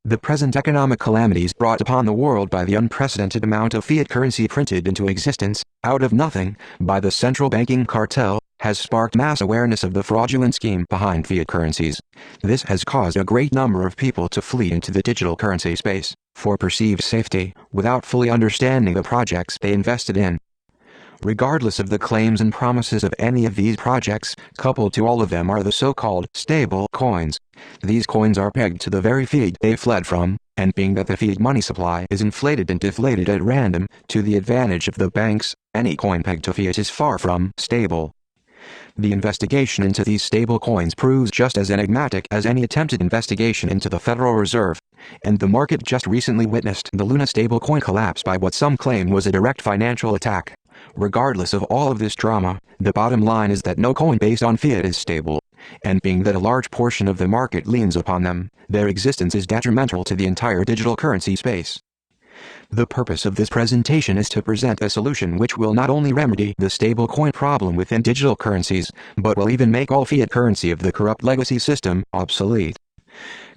The present economic calamities brought upon the world by the unprecedented amount of fiat currency printed into existence, out of nothing, by the central banking cartel, has sparked mass awareness of the fraudulent scheme behind fiat currencies. This has caused a great number of people to flee into the digital currency space, for perceived safety, without fully understanding the projects they invested in. Regardless of the claims and promises of any of these projects, coupled to all of them are the so-called stable coins. These coins are pegged to the very fiat they fled from, and being that the fiat money supply is inflated and deflated at random, to the advantage of the banks, any coin pegged to fiat is far from stable. The investigation into these stable coins proves just as enigmatic as any attempted investigation into the Federal Reserve, and the market just recently witnessed the Luna stablecoin collapse by what some claim was a direct financial attack. Regardless of all of this drama, the bottom line is that no coin based on fiat is stable, and being that a large portion of the market leans upon them, their existence is detrimental to the entire digital currency space. The purpose of this presentation is to present a solution which will not only remedy the stablecoin problem within digital currencies, but will even make all fiat currency of the corrupt legacy system obsolete.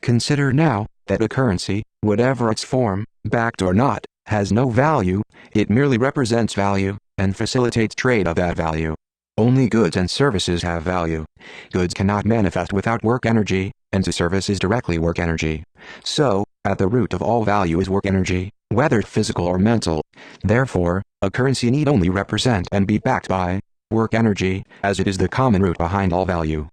Consider now that a currency, whatever its form, backed or not, has no value. It merely represents value and facilitates trade of that value. Only goods and services have value. Goods cannot manifest without work energy, and services directly work energy. So, at the root of all value is work energy, whether physical or mental. Therefore, a currency need only represent and be backed by work energy, as it is the common root behind all value.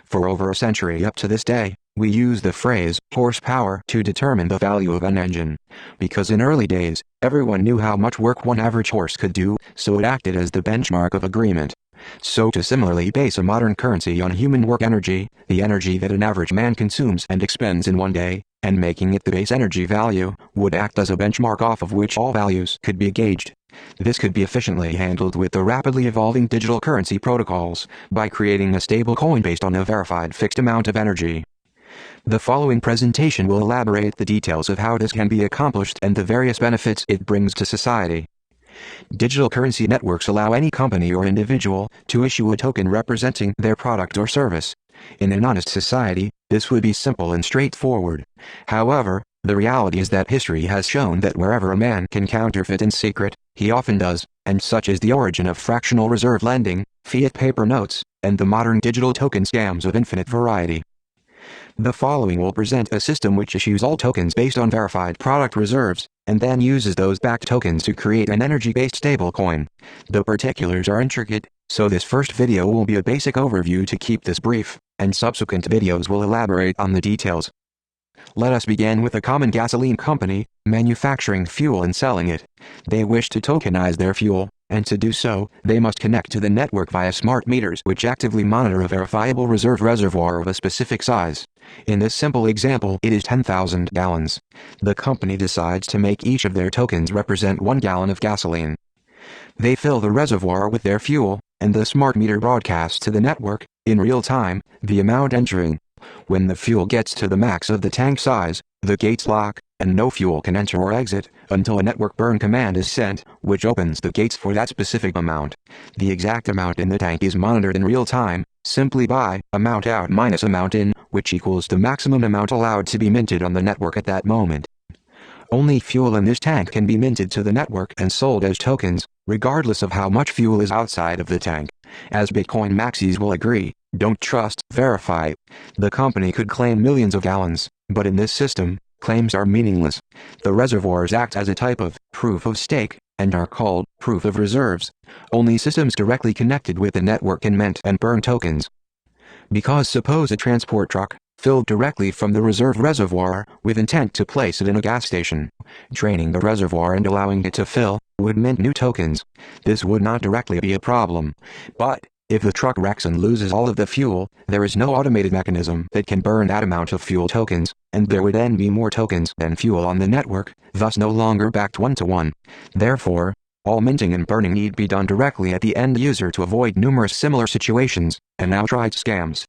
For over a century up to this day, we use the phrase horsepower to determine the value of an engine. Because in early days, everyone knew how much work one average horse could do, so it acted as the benchmark of agreement. So to similarly base a modern currency on human work energy, the energy that an average man consumes and expends in one day, and making it the base energy value, would act as a benchmark off of which all values could be gauged. This could be efficiently handled with the rapidly evolving digital currency protocols, by creating a stable coin based on a verified fixed amount of energy. The following presentation will elaborate the details of how this can be accomplished and the various benefits it brings to society. Digital currency networks allow any company or individual to issue a token representing their product or service. In an honest society, this would be simple and straightforward. However, the reality is that history has shown that wherever a man can counterfeit in secret, he often does, and such is the origin of fractional reserve lending, fiat paper notes, and the modern digital token scams of infinite variety. The following will present a system which issues all tokens based on verified product reserves, and then uses those backed tokens to create an energy-based stablecoin. The particulars are intricate, so this first video will be a basic overview to keep this brief, and subsequent videos will elaborate on the details. Let us begin with a common gasoline company, manufacturing fuel and selling it. They wish to tokenize their fuel, and to do so, they must connect to the network via smart meters which actively monitor a verifiable reserve reservoir of a specific size. In this simple example, it is 10,000 gallons. The company decides to make each of their tokens represent 1 gallon of gasoline. They fill the reservoir with their fuel, and the smart meter broadcasts to the network, in real time, the amount entering. When the fuel gets to the max of the tank size, the gates lock, and no fuel can enter or exit, until a network burn command is sent, which opens the gates for that specific amount. The exact amount in the tank is monitored in real time, simply by amount out minus amount in, which equals the maximum amount allowed to be minted on the network at that moment. Only fuel in this tank can be minted to the network and sold as tokens, regardless of how much fuel is outside of the tank. As Bitcoin maxis will agree, don't trust, verify. The company could claim millions of gallons, but in this system, claims are meaningless. The reservoirs act as a type of proof of stake, and are called proof of reserves. Only systems directly connected with the network can mint and burn tokens. Because suppose a transport truck, filled directly from the reserve reservoir, with intent to place it in a gas station, draining the reservoir and allowing it to fill, would mint new tokens. This would not directly be a problem. But, if the truck wrecks and loses all of the fuel, there is no automated mechanism that can burn that amount of fuel tokens, and there would then be more tokens than fuel on the network, thus no longer backed one-to-one. Therefore, all minting and burning need be done directly at the end user to avoid numerous similar situations, and outright scams.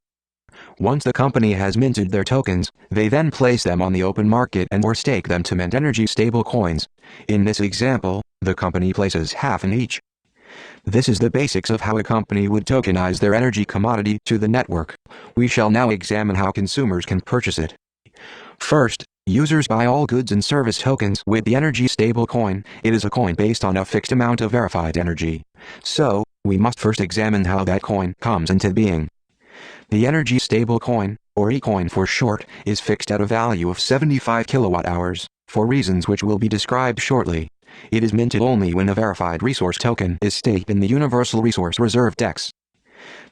Once the company has minted their tokens, they then place them on the open market and or stake them to mint energy stable coins. In this example, the company places half in each. This is the basics of how a company would tokenize their energy commodity to the network. We shall now examine how consumers can purchase it. First, Users buy all goods and service tokens with the energy stablecoin. It is a coin based on a fixed amount of verified energy. So, we must first examine how that coin comes into being. The energy stablecoin, or eCoin for short, is fixed at a value of 75 kilowatt hours, for reasons which will be described shortly. It is minted only when a verified resource token is staked in the Universal Resource Reserve DEX.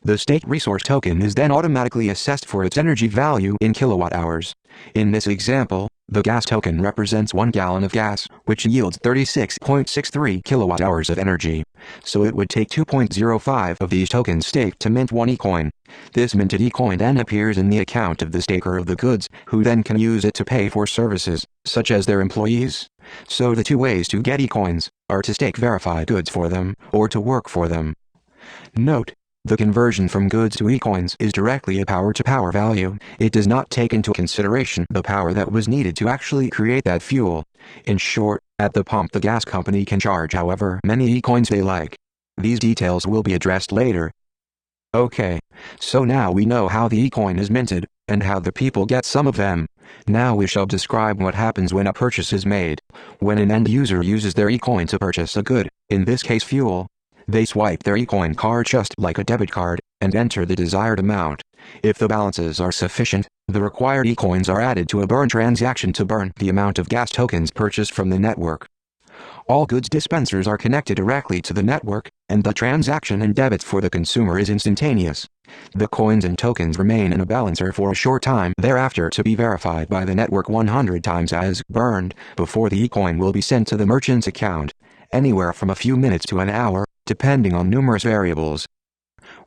The staked resource token is then automatically assessed for its energy value in kilowatt hours. In this example, the gas token represents 1 gallon of gas, which yields 36.63 kilowatt hours of energy. So it would take 2.05 of these tokens staked to mint one eCoin. This minted eCoin then appears in the account of the staker of the goods, who then can use it to pay for services, such as their employees. So the two ways to get eCoins are to stake verified goods for them, or to work for them. Note: the conversion from goods to eCoins is directly a power-to-power value. It does not take into consideration the power that was needed to actually create that fuel. In short, at the pump the gas company can charge however many eCoins they like. These details will be addressed later. Okay, so now we know how the eCoin is minted, and how the people get some of them. Now we shall describe what happens when a purchase is made. When an end user uses their eCoin to purchase a good, in this case fuel, they swipe their eCoin card just like a debit card, and enter the desired amount. If the balances are sufficient, the required eCoins are added to a burn transaction to burn the amount of gas tokens purchased from the network. All goods dispensers are connected directly to the network, and the transaction and debits for the consumer is instantaneous. The coins and tokens remain in a balancer for a short time thereafter to be verified by the network 100 times as burned, before the eCoin will be sent to the merchant's account, anywhere from a few minutes to an hour, depending on numerous variables.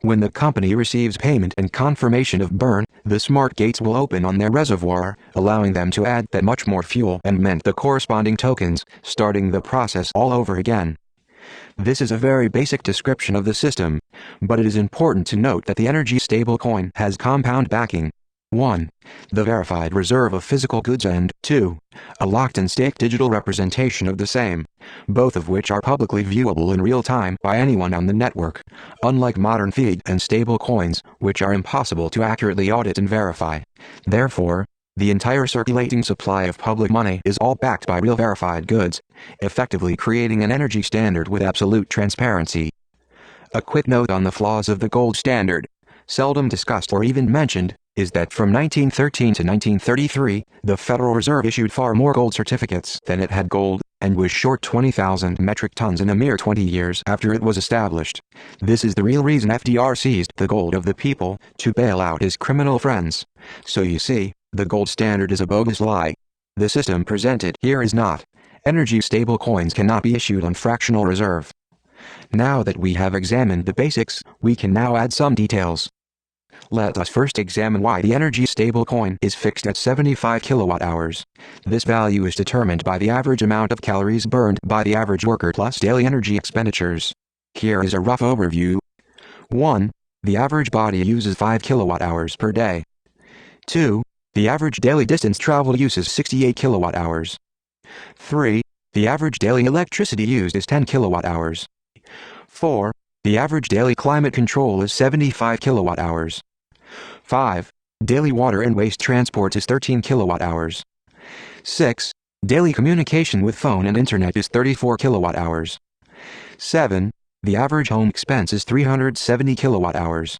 When the company receives payment and confirmation of burn, the smart gates will open on their reservoir, allowing them to add that much more fuel and mint the corresponding tokens, starting the process all over again. This is a very basic description of the system, but it is important to note that the energy stablecoin has compound backing. 1. The verified reserve of physical goods, and 2. A locked and staked digital representation of the same, both of which are publicly viewable in real time by anyone on the network, unlike modern fiat and stable coins, which are impossible to accurately audit and verify. Therefore, the entire circulating supply of public money is all backed by real verified goods, effectively creating an energy standard with absolute transparency. A quick note on the flaws of the gold standard, seldom discussed or even mentioned, is that from 1913 to 1933, the Federal Reserve issued far more gold certificates than it had gold, and was short 20,000 metric tons in a mere 20 years after it was established. This is the real reason FDR seized the gold of the people, to bail out his criminal friends. So you see, the gold standard is a bogus lie. The system presented here is not. Energy stable coins cannot be issued on fractional reserve. Now that we have examined the basics, we can now add some details. Let us first examine why the energy stablecoin is fixed at 75 kilowatt hours. This value is determined by the average amount of calories burned by the average worker plus daily energy expenditures. Here is a rough overview. 1. The average body uses 5 kilowatt hours per day. 2. The average daily distance traveled uses 68 kilowatt hours. 3. The average daily electricity used is 10 kilowatt hours. 4. The average daily climate control is 75 kilowatt hours. 5. Daily water and waste transport is 13 kilowatt hours. 6. Daily communication with phone and internet is 34 kilowatt hours. 7. The average home expense is 370 kilowatt hours.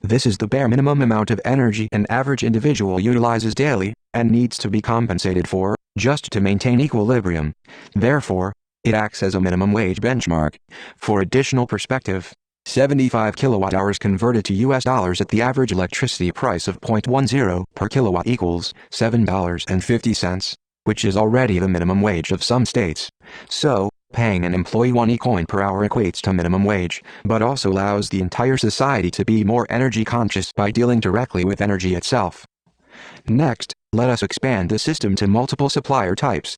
This is the bare minimum amount of energy an average individual utilizes daily, and needs to be compensated for, just to maintain equilibrium. Therefore, it acts as a minimum wage benchmark. For additional perspective, 75 kilowatt hours converted to US dollars at the average electricity price of $0.10 per kilowatt equals $7.50, which is already the minimum wage of some states. So, paying an employee 1 eCoin per hour equates to minimum wage, but also allows the entire society to be more energy conscious by dealing directly with energy itself. Next, let us expand the system to multiple supplier types.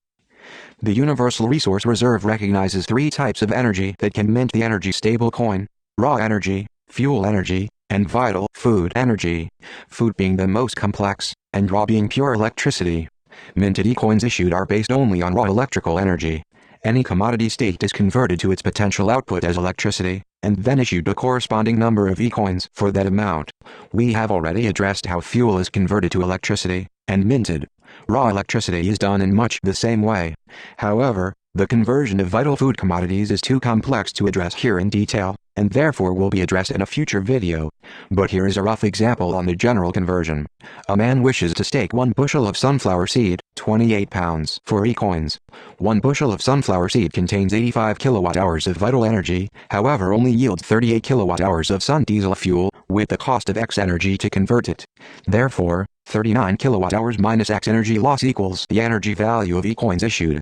The Universal Resource Reserve recognizes 3 types of energy that can mint the energy stablecoin: raw energy, fuel energy, and vital food energy, food being the most complex, and raw being pure electricity. Minted eCoins issued are based only on raw electrical energy. Any commodity staked is converted to its potential output as electricity, and then issued a corresponding number of eCoins for that amount. We have already addressed how fuel is converted to electricity, and minted. Raw electricity is done in much the same way. However, the conversion of vital food commodities is too complex to address here in detail, and therefore will be addressed in a future video. But here is a rough example on the general conversion. A man wishes to stake 1 bushel of sunflower seed, 28 pounds, for E-coins. 1 bushel of sunflower seed contains 85 kilowatt-hours of vital energy, however only yields 38 kilowatt-hours of sun diesel fuel, with the cost of X energy to convert it. Therefore, 39 kilowatt-hours minus X energy loss equals the energy value of E-coins issued.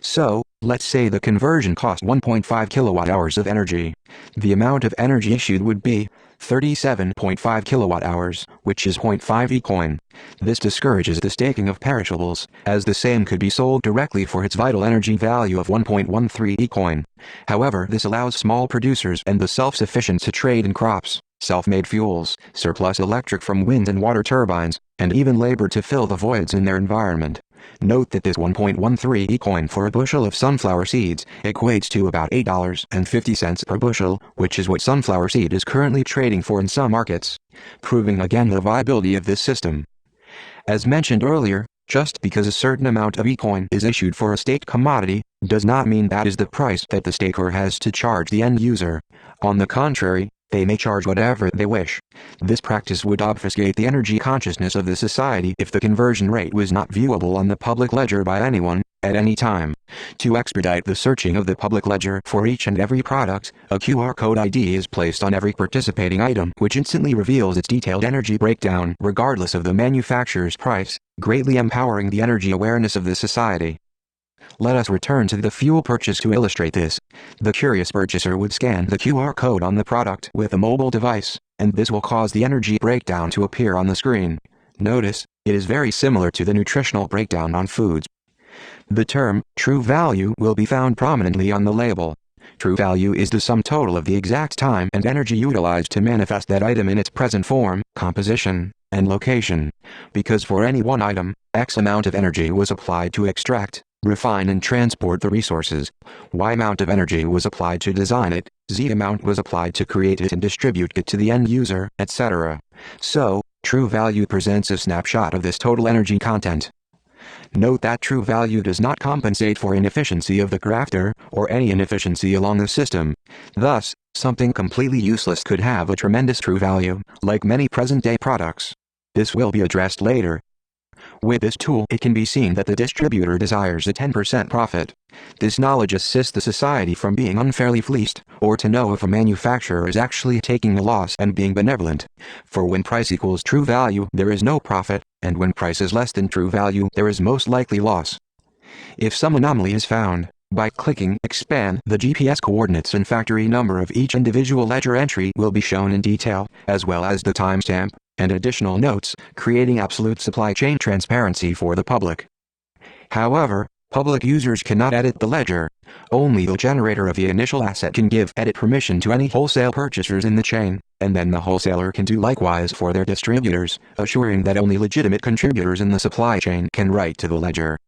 So, let's say the conversion cost 1.5 kilowatt-hours of energy. The amount of energy issued would be 37.5 kilowatt-hours, which is 0.5 E-coin. This discourages the staking of perishables, as the same could be sold directly for its vital energy value of 1.13 E-coin. However, this allows small producers and the self-sufficient to trade in crops, self-made fuels, surplus electric from wind and water turbines, and even labor to fill the voids in their environment. Note that this 1.13 E-coin for a bushel of sunflower seeds equates to about $8.50 per bushel, which is what sunflower seed is currently trading for in some markets, proving again the viability of this system. As mentioned earlier, just because a certain amount of E-coin is issued for a staked commodity, does not mean that is the price that the staker has to charge the end user. On the contrary, they may charge whatever they wish. This practice would obfuscate the energy consciousness of the society if the conversion rate was not viewable on the public ledger by anyone, at any time. To expedite the searching of the public ledger for each and every product, a QR code ID is placed on every participating item which instantly reveals its detailed energy breakdown regardless of the manufacturer's price, greatly empowering the energy awareness of the society. Let us return to the fuel purchase to illustrate this. The curious purchaser would scan the QR code on the product with a mobile device, and this will cause the energy breakdown to appear on the screen. Notice, it is very similar to the nutritional breakdown on foods. The term, true value, will be found prominently on the label. True value is the sum total of the exact time and energy utilized to manifest that item in its present form, composition, and location. Because for any one item, X amount of energy was applied to extract, refine and transport the resources, Y amount of energy was applied to design it, Z amount was applied to create it and distribute it to the end user, etc. So, true value presents a snapshot of this total energy content. Note that true value does not compensate for inefficiency of the crafter, or any inefficiency along the system. Thus, something completely useless could have a tremendous true value, like many present-day products. This will be addressed later. With this tool it can be seen that the distributor desires a 10% profit. This knowledge assists the society from being unfairly fleeced, or to know if a manufacturer is actually taking a loss and being benevolent. For when price equals true value there is no profit, and when price is less than true value there is most likely loss. If some anomaly is found, by clicking Expand, the GPS coordinates and factory number of each individual ledger entry will be shown in detail, as well as the timestamp and additional notes, creating absolute supply chain transparency for the public. However, public users cannot edit the ledger. Only the generator of the initial asset can give edit permission to any wholesale purchasers in the chain, and then the wholesaler can do likewise for their distributors, assuring that only legitimate contributors in the supply chain can write to the ledger.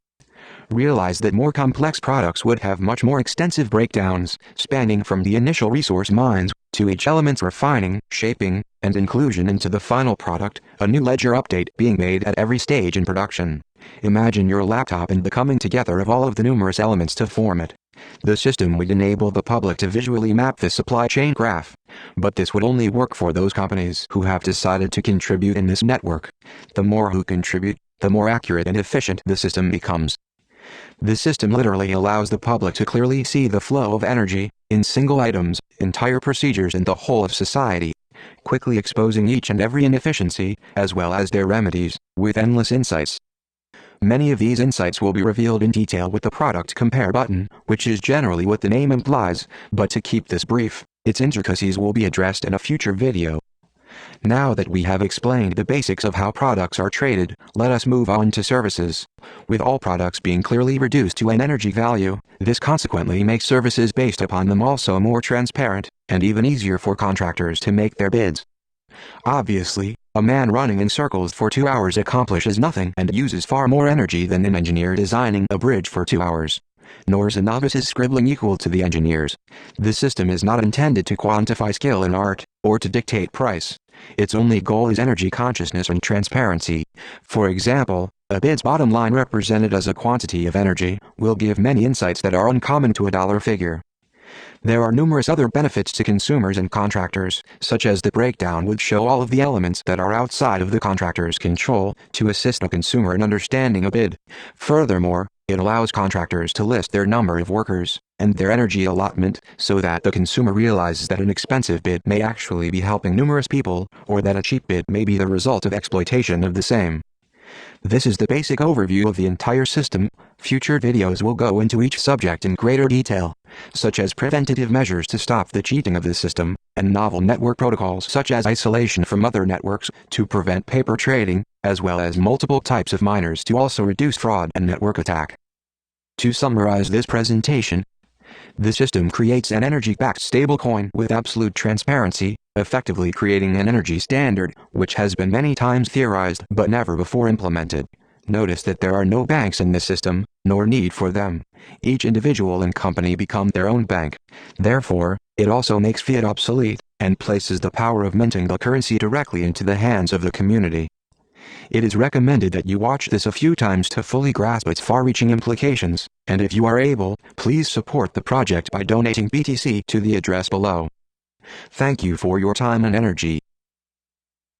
Realize that more complex products would have much more extensive breakdowns, spanning from the initial resource mines, to each element's refining, shaping, and inclusion into the final product, a new ledger update being made at every stage in production. Imagine your laptop and the coming together of all of the numerous elements to form it. The system would enable the public to visually map the supply chain graph. But this would only work for those companies who have decided to contribute in this network. The more who contribute, the more accurate and efficient the system becomes. The system literally allows the public to clearly see the flow of energy, in single items, entire procedures and the whole of society, quickly exposing each and every inefficiency, as well as their remedies, with endless insights. Many of these insights will be revealed in detail with the product compare button, which is generally what the name implies, but to keep this brief, its intricacies will be addressed in a future video. Now that we have explained the basics of how products are traded, let us move on to services. With all products being clearly reduced to an energy value, this consequently makes services based upon them also more transparent, and even easier for contractors to make their bids. Obviously, a man running in circles for 2 hours accomplishes nothing and uses far more energy than an engineer designing a bridge for 2 hours. Nor is a novice's scribbling equal to the engineer's. This system is not intended to quantify skill in art, or to dictate price. Its only goal is energy consciousness and transparency. For example, A bid's bottom line, represented as a quantity of energy, will give many insights that are uncommon to a dollar figure. There are numerous other benefits to consumers and contractors, such as the breakdown would show all of the elements that are outside of the contractor's control to assist a consumer in understanding a bid. Furthermore, it allows contractors to list their number of workers and their energy allotment so that the consumer realizes that an expensive bid may actually be helping numerous people, or that a cheap bid may be the result of exploitation of the same. This is the basic overview of the entire system. Future videos will go into each subject in greater detail, such as preventative measures to stop the cheating of the system, and novel network protocols such as isolation from other networks to prevent paper trading, as well as multiple types of miners to also reduce fraud and network attack. To summarize this presentation, the system creates an energy-backed stablecoin with absolute transparency, effectively creating an energy standard, which has been many times theorized but never before implemented. Notice that there are no banks in the system, nor need for them. Each individual and company become their own bank. Therefore, it also makes fiat obsolete, and places the power of minting the currency directly into the hands of the community. It is recommended that you watch this a few times to fully grasp its far-reaching implications, and if you are able, please support the project by donating BTC to the address below. Thank you for your time and energy.